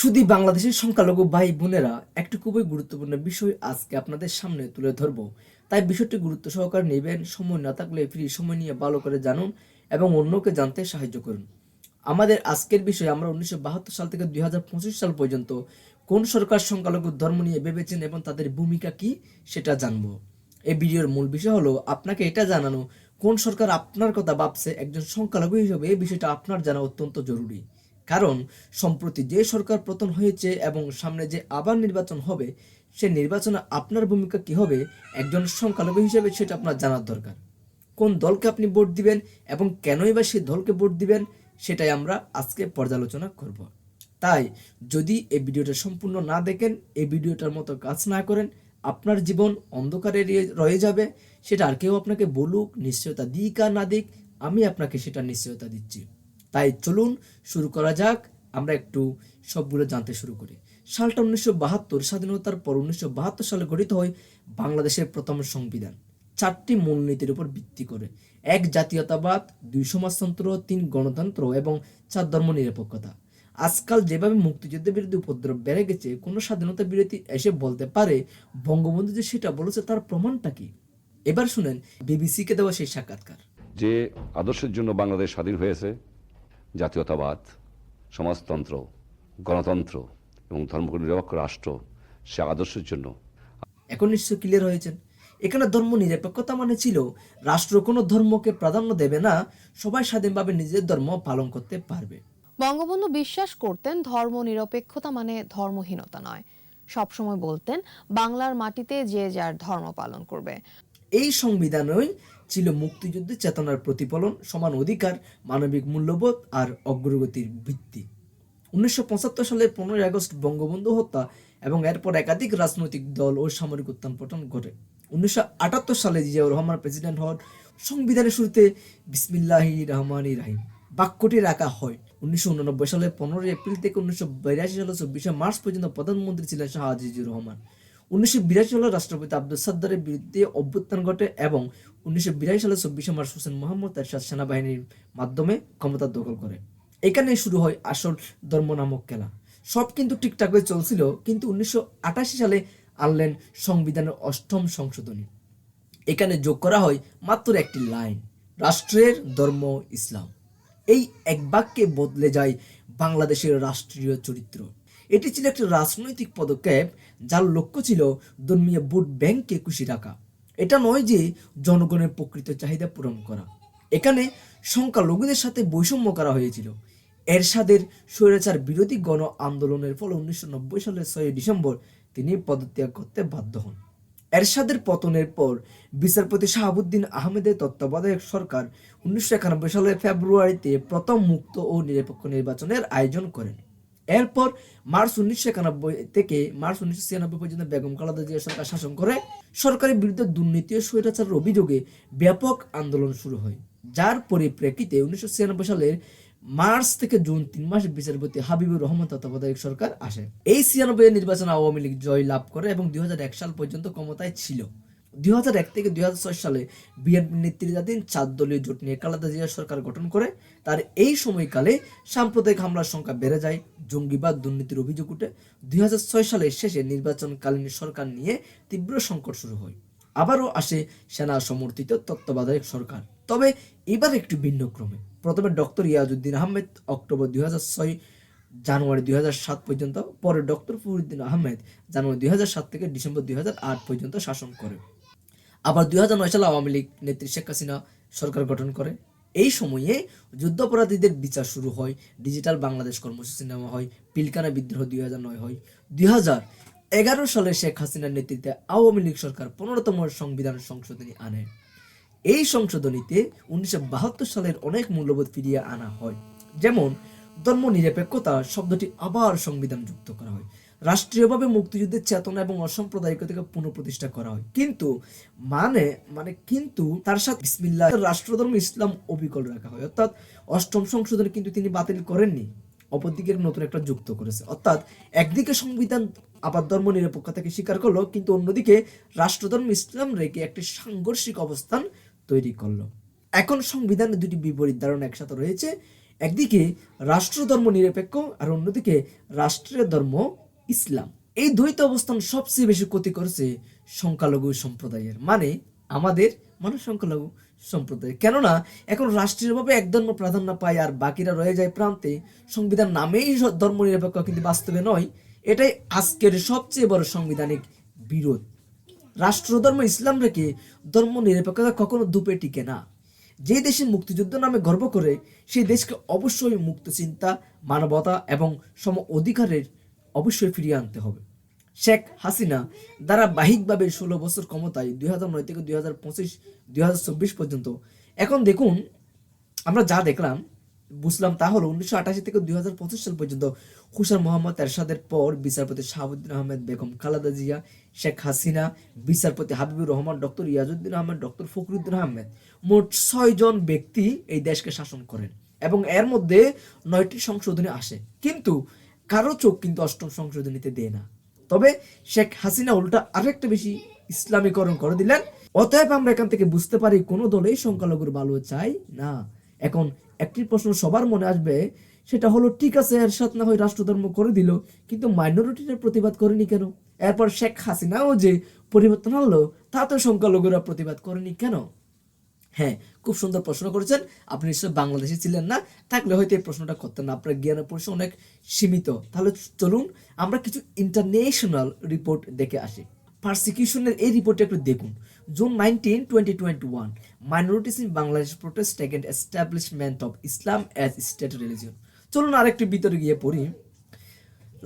শুধু বাংলাদেশের সংখ্যালঘু ভাই বোনেরা একটি খুবই গুরুত্বপূর্ণ বিষয় আজকে আপনাদের সামনে তুলে ধরব। তাই বিষয়টি গুরুত্ব সহকারে নেবেন। সময় না থাকলে ফ্রি সময় নিয়ে ভালো করে জানুন এবং অন্যকে জানতে সাহায্য করুন। আমাদের আজকের বিষয়, আমরা 1972 সাল থেকে 2025 সাল পর্যন্ত কোন সরকার সংখ্যালঘু ধর্ম নিয়ে ভেবেছেন এবং তাদের ভূমিকা কি সেটা জানবো। এই ভিডিওর মূল বিষয় হলো আপনাকে এটা জানানো, কোন সরকার আপনার কথা ভাবছে একজন সংখ্যালঘু হিসেবে। এই বিষয়টা আপনার জানা অত্যন্ত জরুরি, কারণ সম্প্রতি যে সরকার পতন হয়েছে এবং সামনে যে আবার নির্বাচন হবে, সে নির্বাচনে আপনার ভূমিকা কি হবে একজন সংখ্যালঘু হিসেবে সেটা আপনার জানার দরকার। কোন দলকে আপনি ভোট দিবেন এবং কেনই বা সেই দলকে ভোট দিবেন সেটাই আমরা আজকে পর্যালোচনা করব। তাই যদি এই ভিডিওটা সম্পূর্ণ না দেখেন, এই ভিডিওটার মতো কাজ না করেন, আপনার জীবন অন্ধকারে রয়ে যাবে। সেটা আর কেউ আপনাকে বলুক, নিশ্চয়তা দিক আর না দিক, আমি আপনাকে সেটা নিশ্চয়তা দিচ্ছি। তাই চলুন শুরু করা যাক। আমরা একটু সবগুলো জানতে শুরু করি। সালটা 1972। স্বাধীনতার পর 1972 সালে গঠিত হয় বাংলাদেশের প্রথম সংবিধান। 4টি মূলনীতির উপর ভিত্তি করে: 1 জাতীয়তাবাদ, 2 সমাজতন্ত্র, 3 গণতন্ত্র এবং 4 ধর্মনিরপেক্ষতা। আজকাল যেভাবে মুক্তিযুদ্ধের বিরুদ্ধে উপদ্রব বেড়ে গেছে, কোনো স্বাধীনতা বিরোধী এসে বলতে পারে বঙ্গবন্ধু যে সেটা বলেছে তার প্রমাণটা কি? এবার শুনেন বিবিসিকে দেওয়া সেই সাক্ষাৎকার। যে আদর্শের জন্য বাংলাদেশ স্বাধীন হয়েছে, জাতীয়তাবাদ, সমাজতন্ত্র, গণতন্ত্র এবং ধর্মনিরপেক্ষ রাষ্ট্র, সে আদর্শের জন্য এখন নিশ্চয় ক্লিয়ার হয়েছেন। এখানে ধর্ম নিরপেক্ষতা মানে ছিল রাষ্ট্র কোনো ধর্মকে প্রাধান্য দেবে না, সবাই স্বাধীনভাবে নিজের ধর্ম পালন করতে পারবে। বঙ্গবন্ধু বিশ্বাস করতেন ধর্মনিরপেক্ষতা মানে ধর্মহীনতা নয়। সবসময় বলতেন বাংলার মাটিতে যে যার ধর্ম পালন করবে। এই সংবিধানই ছিল মুক্তিযুদ্ধের চেতনার প্রতিফলন, সমান অধিকার, মানবিক মূল্যবোধ আর অগ্রগতির ভিত্তি। 1975 সালের 15ই আগস্ট বঙ্গবন্ধু হত্যা এবং এরপর একাধিক রাজনৈতিক দল ও সামরিক উত্থান পতন ঘটে। 1978 সালে জিয়াউর রহমান প্রেসিডেন্ট হন। সংবিধানের শুরুতে বিসমিল্লাহির রহমানির রাহিম বাক্যটি রাখা হয়। 1989 সালের 15 এপ্রিল থেকে 1982 সালের 24 মার্চ পর্যন্ত প্রধানমন্ত্রী ছিলেন শাহ আজিজুর রহমান। 1982 সালে রাষ্ট্রপতি আব্দুল সাদ্দারের বিরুদ্ধে অভ্যুত্থান ঘটে এবং 1982 সালে 24 মার্চ হোসেন মোহাম্মদ এরশাদ সেনাবাহিনীর মাধ্যমে ক্ষমতা দখল করে। এখানে শুরু হয় আসল ধর্ম নামক খেলা। সব কিন্তু ঠিকঠাকভাবে চলছিল, কিন্তু 1988 সালে আনলেন সংবিধানের 8ম সংশোধনী। এখানে যোগ করা হয় মাত্র একটি লাইন: রাষ্ট্রের ধর্ম ইসলাম। এই এক বাক্যে বদলে যায় বাংলাদেশের রাষ্ট্রীয় চরিত্র। এটি ছিল একটি রাজনৈতিক পদক্ষেপ যার লক্ষ্য ছিল ধর্মীয় ভোট ব্যাংককে খুশি রাখা। এটা নয় যে জনগণের প্রকৃত চাহিদা পূরণ করা। এখানে সংখ্যালঘুদের সাথে বৈষম্য করা হয়েছিল। এরশাদের স্বৈরাচার বিরোধী গণ আন্দোলনের ফলে 1990 সালের 6 ডিসেম্বর তিনি পদত্যাগ করতে বাধ্য হন। এরশাদের পতনের পর বিচারপতি শাহাবুদ্দিন আহমেদের তত্ত্বাবধায়ক সরকার 1991 সালের ফেব্রুয়ারিতে প্রথম মুক্ত ও নিরপেক্ষ নির্বাচনের আয়োজন করেন। এরপর মার্চ 1991 থেকে মার্চ 1996 পর্যন্ত বেগম খালেদা জিয়া সরকার শাসন করে। সরকারের বিরুদ্ধে দুর্নীতি ও স্বৈরাচারের অভিযোগে ব্যাপক আন্দোলন শুরু হয়, যার পরিপ্রেক্ষিতে 1996 সালের মার্চ থেকে জুন 3 মাস বিচারপতি হাবিবুর রহমান তত্ত্বাবধায়ক সরকার আসে। এই 96 নির্বাচনে আওয়ামী লীগ জয় লাভ করে এবং 2001 সাল পর্যন্ত ক্ষমতায় ছিল। 2001 থেকে 2006 সালে বিএনপি নেতৃত্বাধীন 4 দলীয় জোট নিয়ে খালেদা জিয়া সরকার গঠন করে। তার এই সময়কালে সাম্প্রদায়িক হামলার সংখ্যা বেড়ে যায়, জঙ্গিবাদ, দুর্নীতির অভিযোগ উঠে। 2006 সালের শেষে নির্বাচনকালীন সরকার নিয়ে তীব্র সংকট শুরু হয়। আবারও আসে সেনা সমর্থিত তত্ত্বাবধায়ক সরকার, তবে এবার একটু ভিন্ন ক্রমে। প্রথমে ডক্টর ইয়াজউদ্দিন আহমেদ অক্টোবর 2006 জানুয়ারি 2007 পর্যন্ত, পরে ডক্টর ফখরুদ্দিন আহমেদ জানুয়ারি 2007 থেকে ডিসেম্বর 2008 পর্যন্ত শাসন করে। আবার 2009 সালে আওয়ামী লীগ নেত্রী শেখ হাসিনা সরকার গঠন করে। এই সময়ে যুদ্ধাপরাধীদের বিচার শুরু হয়, ডিজিটাল বাংলাদেশ কর্মসূচি নেওয়া হয়, পিলখানা বিদ্রোহ 2009 হয়। 2011 সালে শেখ হাসিনার নেতৃত্বে আওয়ামী লীগ সরকার 15তম সংবিধান সংশোধনী আনে। এই সংশোধনীতে 1972 সালের অনেক মূল্যবোধ ফিরিয়ে আনা হয়, যেমন ধর্ম নিরপেক্ষতা শব্দটি আবার সংবিধান যুক্ত করা হয়। রাষ্ট্রীয়ভাবে মুক্তিযুদ্ধের চেতনা এবং অসাম্প্রদায়িকতাকে পুনঃপ্রতিষ্ঠা করা হয়, কিন্তু কিন্তু তার সাথে বিসমিল্লাহ রাষ্ট্রধর্ম ইসলাম অবিকল রাখা হয়। অর্থাৎ 8ম সংশোধনী কিন্তু তিনি বাতিল করেননি, অপরদিকে নতুন একটা যুক্ত করেছে। অর্থাৎ একদিকে সংবিধান আবার ধর্ম নিরপেক্ষতাকে স্বীকার করলো, কিন্তু অন্যদিকে রাষ্ট্রধর্ম ইসলাম রেখে একটি সাংঘর্ষিক অবস্থান তৈরি করলো। এখন সংবিধানে দুটি বিপরীত ধারণা একসাথে রয়েছে। একদিকে রাষ্ট্রধর্ম নিরপেক্ষ আর অন্যদিকে রাষ্ট্রীয় ধর্ম ইসলাম। এই দ্বৈত অবস্থান সবচেয়ে বেশি ক্ষতি করেছে সংখ্যালঘু সম্প্রদায়ের, মানে আমাদের সংখ্যালঘু সম্প্রদায়। কেননা এখন রাষ্ট্রীয়ভাবে এক ধর্ম প্রাধান্য পায় আর বাকিরা রয়ে যায় প্রান্তে। সংবিধান নামেই ধর্ম নিরপেক্ষ, কিন্তু বাস্তবে নয়। এটাই আজকের সবচেয়ে বড় সাংবিধানিক বিরোধ। রাষ্ট্রধর্ম ইসলাম রেখে ধর্ম নিরপেক্ষতা কখনো ধূপে টিকে না। যে দেশে মুক্তিযুদ্ধ নামে গর্ব করে সেই দেশকে অবশ্যই মুক্ত চিন্তা, মানবতা এবং সম অধিকারের অবশ্যই ফিরিয়ে আনতে হবে। শেখ হাসিনা ধারাবাহিকভাবে 16 বছর ক্ষমতায় 2009 থেকে 2024 পর্যন্ত। এখন দেখুন, আমরা যা দেখলাম বুঝলাম তা হলো 1988 থেকে 2025 সাল পর্যন্ত হুসেন মোহাম্মদ এরশাদের পর বিচারপতি শাহাবুদ্দিন আহমেদ, বেগম খালেদা জিয়া, শেখ হাসিনা, বিচারপতি হাবিবুর রহমান, ডক্টর ইয়াজউদ্দিন আহমেদ, ডক্টর ফখরুদ্দিন আহমেদ, মোট 6 জন ব্যক্তি এই দেশকে শাসন করেন এবং এর মধ্যে 9টি সংশোধনী আসে, কিন্তু কারো চোখ কিন্তু 8ম সংশোধনীতে দেয় না। তবে শেখ হাসিনা উল্টা আরেকটা বেশি ইসলামীকরণ করে দিলেন। অতএব আমরা এখান থেকে বুঝতে পারি কোনো দলেই সংখ্যালঘুর ভালো চাই না। এখন একটি প্রশ্ন সবার মনে আসবে, সেটা হলো ঠিক আছে এরশাদ না হয় রাষ্ট্রধর্ম করে দিল, কিন্তু মাইনরিটির প্রতিবাদ করেনি কেন? এরপর শেখ হাসিনাও যে পরিবর্তন আনলো তা তো সংখ্যালঘুরা প্রতিবাদ করেনি কেন? হ্যাঁ, খুব সুন্দর প্রশ্ন করেছেন। আপনি নিশ্চয় বাংলাদেশে ছিলেন না, থাকলে হয়তো এই প্রশ্নটা করতেন না, আপনার জ্ঞানের পরিসর অনেক সীমিত। তাহলে চলুন আমরা কিছু ইন্টারন্যাশনাল রিপোর্ট দেখে আসি। পারসিকিউশনের এই রিপোর্টটা একটু দেখুন। June 19, 2021, minorities in Bangladesh protest against establishment of Islam as state religion. চলুন আরেকটু ভিতরে গিয়ে পড়ি।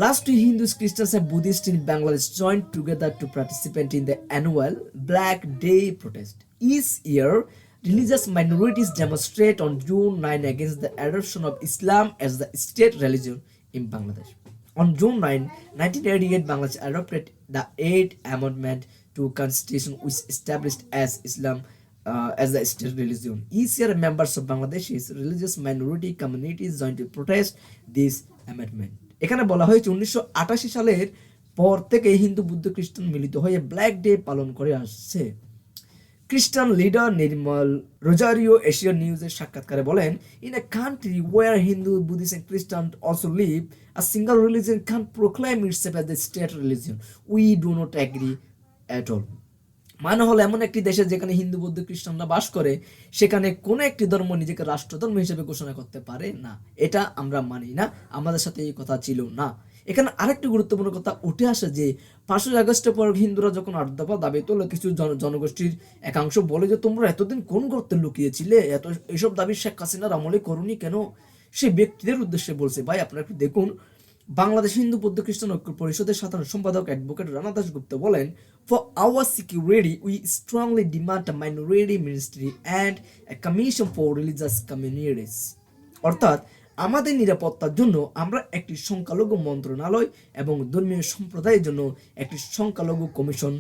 Last year, Hindus, Christians, and Buddhists in Bangladesh joined together to participate in the annual Black Day protest. Each year, religious minorities demonstrate on June 9 against the adoption of Islam as the state religion in Bangladesh. On June 9, 1988, Bangladesh adopted the 8th Amendment to Constitution, which established as Islam as the state religion. Each year, members of Bangladesh's religious minority communities joined to protest this amendment. এখানে বলা হয়েছে 1988 সালের পর থেকে হিন্দু, বুদ্ধ, খ্রিস্টান মিলিত হয়ে black day পালন করে আসছে। খ্রিস্টান লিডার নির্মল রোজারিও এশিয়া নিউজের সাক্ষাৎকারে বলেন, in a country where Hindu, Buddhist and Christian also live, a single religion can proclaim itself as the state religion, we do not agree at all. মানে হলো এমন একটি দেশে যেখানে হিন্দু, বৌদ্ধ, খ্রিস্টানরা বাস করে, সেখানে কোনো একটি ধর্ম নিজেকে রাষ্ট্রধর্ম হিসেবে ঘোষণা করতে পারে না। এটা আমরা মানি না, আমাদের সাথে এই কথা ছিল না। এখানে আরেকটি গুরুত্বপূর্ণ কথা উঠে আসে যে 5ই আগস্টের পর হিন্দুরা যখন 8 দফা দাবি তোলে, কিছু জনগোষ্ঠীর একাংশ বলে যে তোমরা এতদিন কোন গর্তে লুকিয়েছিলে, এইসব দাবি শেখ হাসিনার আমলে করুনি কেন? সেই ব্যক্তিদের উদ্দেশ্যে বলছে, ভাই আপনারা একটু দেখুন। বাংলাদেশ হিন্দু, বৌদ্ধ, খ্রিস্টান ঐক্য পরিষদের সাধারণ সম্পাদক অ্যাডভোকেট রানা দাশগুপ্ত বলেন, for our security we strongly demand a minority ministry and a commission for religious communities. অর্থাৎ আমাদের নিরাপত্তার জন্য আমরা একটি সংখ্যালঘু মন্ত্রণালয় এবং ধর্মীয় সম্প্রদায়ের জন্য একটি সংখ্যালঘু কমিশন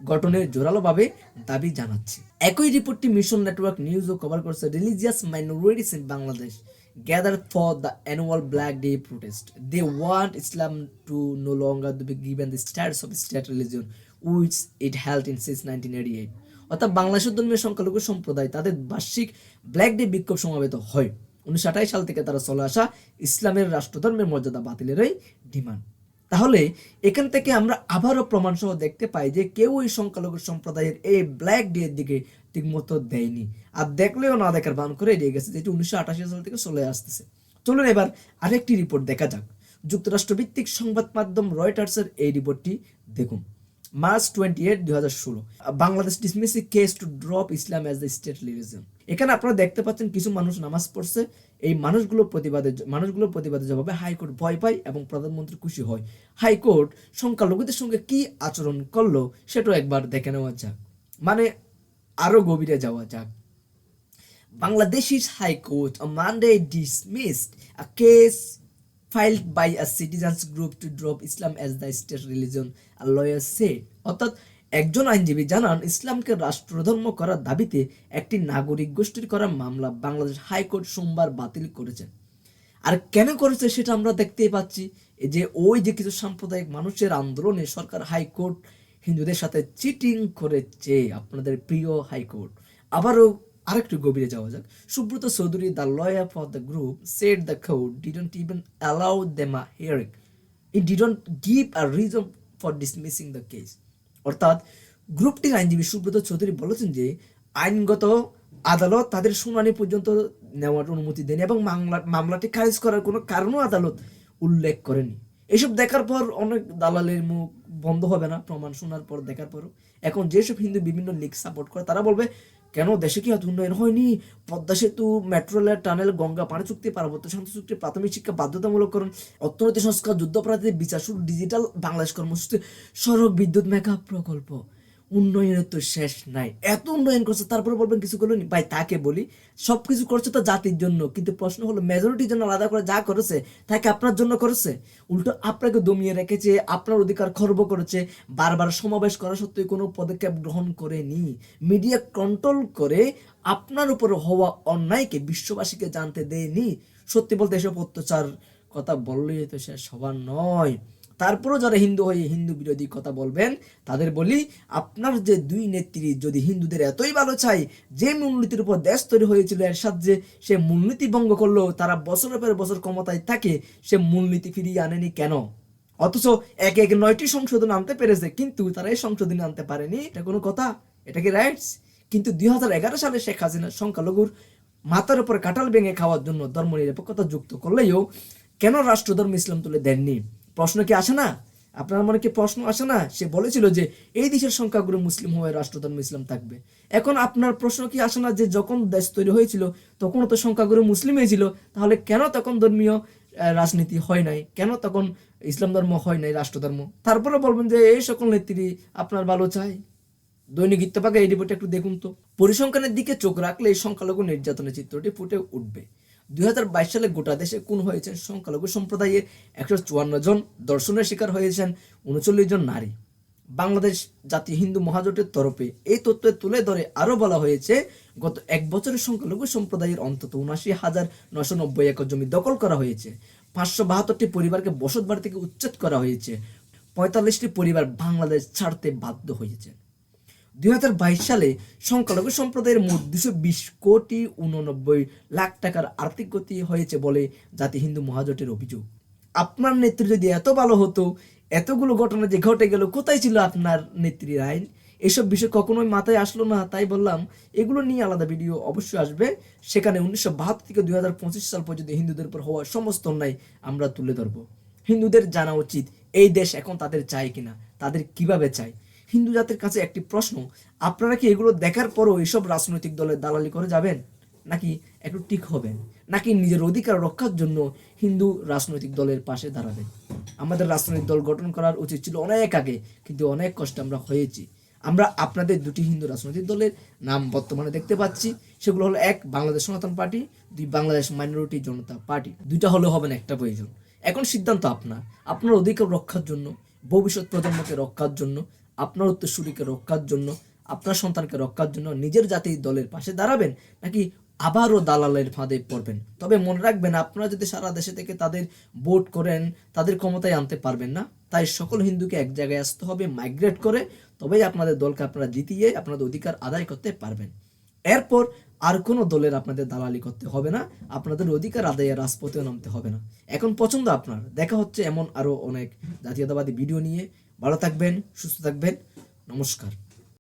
গঠনের জোরালোভাবে দাবি জানাচ্ছি। একই রিপোর্টটি মিশন নেটওয়ার্ক নিউজও কভার করছে। Religious minorities in Bangladesh gathered for the annual Black Day protest. They want Islam to no longer be given the status of state religion, which it held in since 1988. অর্থাৎ বাংলাদেশের ধর্মীয় সংখ্যালঘু সম্প্রদায় তাদের বার্ষিক black day বিক্ষোভ সমাবেত হয় 1928 সাল থেকে তারা চলে আসা ইসলামের রাষ্ট্রধর্মের মর্যাদা বাতিলেরই ডিমান্ড। তাহলে এখান থেকে আমরা আবারও প্রমাণ সহ দেখতে পাই যে কেউ ওই সংখ্যালঘু সম্প্রদায়ের এই ব্ল্যাক ডে এর দিকে ঠিকমতো দেয়নি, আর দেখলেও না দেখার ভান করে এড়িয়ে গেছে, যেটি 1988 সাল থেকে চলে আসতেছে। চলুন এবার আরেকটি রিপোর্ট দেখা যাক। যুক্তরাষ্ট্র ভিত্তিক সংবাদ মাধ্যম রয়টার্সের এই রিপোর্টটি দেখুন। March 28, 2016, Bangladesh dismiss A case to drop Islam as the state religion. এখানে আপনারা দেখতে পাচ্ছেন কিছু মানুষ নামাজ পড়ছে। এই মানুষগুলোর প্রতিবাদে জবাবে হাইকোর্ট ভয় পায় এবং প্রধানমন্ত্রী খুশি হয়। হাইকোর্ট সংখ্যালঘুদের সঙ্গে কি আচরণ করলো সেটাও একবার দেখে নেওয়া যাক, মানে আরো গভীরে যাওয়া যাক। Bangladesh's High Court on Monday dismissed a case filed by a citizens group to drop Islam as the state religion, a lawyer said. অর্থাৎ একজন আইনজীবী জানান ইসলামকে রাষ্ট্রধর্ম করার দাবিতে একটি নাগরিক গোষ্ঠীর করা মামলা বাংলাদেশ হাইকোর্ট সোমবার বাতিল করেছেন। আর কেন করেছে সেটা আমরা দেখতেই পাচ্ছি, যে ওই যে কিছু সাম্প্রদায়িক মানুষের আন্দোলনে সরকার হাইকোর্ট হিন্দুদের সাথে চিটিং করেছে। আপনাদের প্রিয় হাইকোর্ট আবারও আরেকটু গভীরে যাওয়া যাক। Subrata Chowdhury, the lawyer for the group, said the court didn't even allow them a hearing. It didn't give a reason for dismissing the case. অর্থাৎ গ্রুপটির আইনজীবী সুব্রত চৌধুরী বলেছেন যে আইনগত আদালত তাদের শুনানি পর্যন্ত নেওয়ার অনুমতি দেয়নি এবং মামলাটি খারিজ করার কোনো কারণও আদালত উল্লেখ করেনি। এসব দেখার পর অনেক দালালের মুখ বন্ধ হবে না প্রমাণ শোনার পর, দেখার পরও। এখন যেসব হিন্দু বিভিন্ন লীগ সাপোর্ট করে তারা বলবে, কেন দেশে কি এত উন্নয়ন হয়নি? পদ্মা সেতু, মেট্রো রেল, টানেল, গঙ্গা পানি চুক্তি, পার্বত্য শান্তি চুক্তি, প্রাথমিক শিক্ষা বাধ্যতামূলকরণ, অর্থনৈতিক সংস্কার, যুদ্ধাপরাধীদের বিচার শুরু, ডিজিটাল বাংলাদেশ কর্মসূচি, সড়ক, বিদ্যুৎ, মেগা প্রকল্প। উন্নয়নের তো শেষ নাই। এত উন্নয়ন করছে তারপরে বলবেন কিছু করলো নি? ভাই তাকে বলি, সবকিছু করছে তো জাতির জন্য, কিন্তু প্রশ্ন হলো মেজরিটির জন্য আলাদা করে যা করেছে তাকে আপনার জন্য করেছে? উল্টো আপনাকে দমিয়ে রেখেছে, আপনার অধিকার খর্ব করেছে, বারবার সমাবেশ করা সত্ত্বেও কোনো পদক্ষেপ গ্রহণ করেনি। মিডিয়া কন্ট্রোল করে আপনার উপর হওয়া অন্যায়কে বিশ্ববাসীকে জানতে দেয়নি। সত্যি বলতে এসব অত্যাচার কথা বললেই তো শেষ হবার নয়। তারপরও যারা হিন্দু হয়ে হিন্দু বিরোধী কথা বলবেন তাদের বলি, আপনার যে দুই নেত্রী যদি হিন্দুদের এতই ভালো চাই, যে মূলনীতির উপর দেশ তৈরি হয়েছিল এর সাথে সে মূলনীতি ভঙ্গ করলো, তারা বছরের পর বছর ক্ষমতায় থাকে, সে মূলনীতি ফিরিয়ে আনেনি কেন? অথচ একে একে 9টি সংশোধন আনতে পেরেছে, কিন্তু তারা এই সংশোধনী আনতে পারেনি। এটা কোনো কথা? এটা কি রাইটস? কিন্তু 2011 সালে শেখ হাসিনা সংখ্যালঘুর মাথার উপর কাঁঠাল ভেঙে খাওয়ার জন্য ধর্মনিরপেক্ষতা যুক্ত করলেও কেন রাষ্ট্রধর্ম ইসলাম তুলে দেননি? প্রশ্ন কি আসে না? আপনার মনে কি প্রশ্ন আসে না? সে বলেছিল যে এই দেশের সংখ্যাগুরু মুসলিম হয়ে রাষ্ট্রধর্ম ইসলাম থাকবে। এখন আপনার প্রশ্ন কি আসে না যে যখন দেশ তৈরি হয়েছিল তখন তো সংখ্যাগুরু মুসলিম হয়েছিল, তাহলে কেন তখন ধর্মীয় রাজনীতি হয় নাই? কেন তখন ইসলাম ধর্ম হয় নাই, রাষ্ট্রধর্ম? তারপরে বলবেন যে এই সকল নেত্রী আপনার ভালো চায়। দৈনিক ইত্তেফাকে এই রিপোর্টে একটু দেখুন তো। পরিসংখ্যানের দিকে চোখ রাখলে এই সংখ্যালঘু নির্যাতনের চিত্রটি ফুটে উঠবে। 2022 সালে গোটা দেশে খুন হয়েছেন সংখ্যালঘু সম্প্রদায়ের 154 জন, ধর্ষণের শিকার হয়েছেন 39 জন নারী। বাংলাদেশ জাতীয় হিন্দু মহাজোটের তরফে এই তথ্য তুলে ধরে আরো বলা হয়েছে, গত এক বছরে সংখ্যালঘু সম্প্রদায়ের অন্তত 79,990 একর জমি দখল করা হয়েছে, 572টি পরিবারকে বসত বাড়ি থেকে উচ্ছেদ করা হয়েছে, 45টি পরিবার বাংলাদেশ ছাড়তে বাধ্য হয়েছে। 2022 সালে সংখ্যালঘু সম্প্রদায়ের মোট 220 কোটি 89 লাখ টাকার আর্থিক ক্ষতি হয়েছে বলে জাতীয় হিন্দু মহাজোটের অভিযোগ। আপনার নেত্রী যদি এত ভালো হতো, এতগুলো ঘটনা যে ঘটে গেল, কোথায় ছিল আপনার নেত্রীর আইন? এসব বিষয় কখনোই মাথায় আসলো না। তাই বললাম এগুলো নিয়ে আলাদা ভিডিও অবশ্যই আসবে। সেখানে 1972 থেকে 2025 সাল পর্যন্ত হিন্দুদের উপর হওয়া সমস্ত অন্যায় আমরা তুলে ধরবো। হিন্দুদের জানা উচিত এই দেশ এখন তাদের চাই কিনা, তাদের কিভাবে চাই। হিন্দু জাতির কাছে একটি প্রশ্ন, আপনারা কি এগুলো দেখার পরও এইসব রাজনৈতিক দলের দালালি করে যাবেন, নাকি একটু ঠিক হবেন, নাকি নিজের অধিকার রক্ষার জন্য হিন্দু রাজনৈতিক দলের পাশে দাঁড়াবেন? আমাদের রাজনৈতিক দল গঠন করার উচিত ছিল অনেক আগে, কিন্তু অনেক কষ্টে আমরা হয়েছি। আমরা আপনাদের দুটি হিন্দু রাজনৈতিক দলের নাম বর্তমানে দেখতে পাচ্ছি, সেগুলো হলো 1 বাংলাদেশ সনাতন পার্টি, 2 বাংলাদেশ মাইনরিটি জনতা পার্টি। দুইটা হলেও হবে না, একটা প্রয়োজন। এখন সিদ্ধান্ত আপনার অধিকার রক্ষার জন্য, ভবিষ্যৎ প্রজন্মকে রক্ষার জন্য, আপনার উত্তরসূরিকে রক্ষার জন্য, আপনার সন্তানকে রক্ষার জন্য নিজের জাতির দলের পাশে দাঁড়াবেন, নাকি আবারও দালালের ফাঁদে পড়বেন? তবে মনে রাখবেন, আপনারা যদি সারা দেশে থেকে তাদের ভোট করেন, তাদের ক্ষমতায় আনতে পারবেন না। তাই সকল হিন্দুকে এক জায়গায় আসতে হবে, মাইগ্রেট করে, তবেই আপনাদের দলকে আপনারা জিতিয়ে আপনাদের অধিকার আদায় করতে পারবেন। এরপর আর কোনো দলের আপনাদের দালালি করতে হবে না, আপনাদের অধিকার আদায়ে রাজপথে নামতে হবে না। এখন পছন্দ আপনার। দেখা হচ্ছে এমন আরো অনেক জাতীয়তাবাদী ভিডিও নিয়ে। ভালো থাকবেন, সুস্থ থাকবেন। নমস্কার।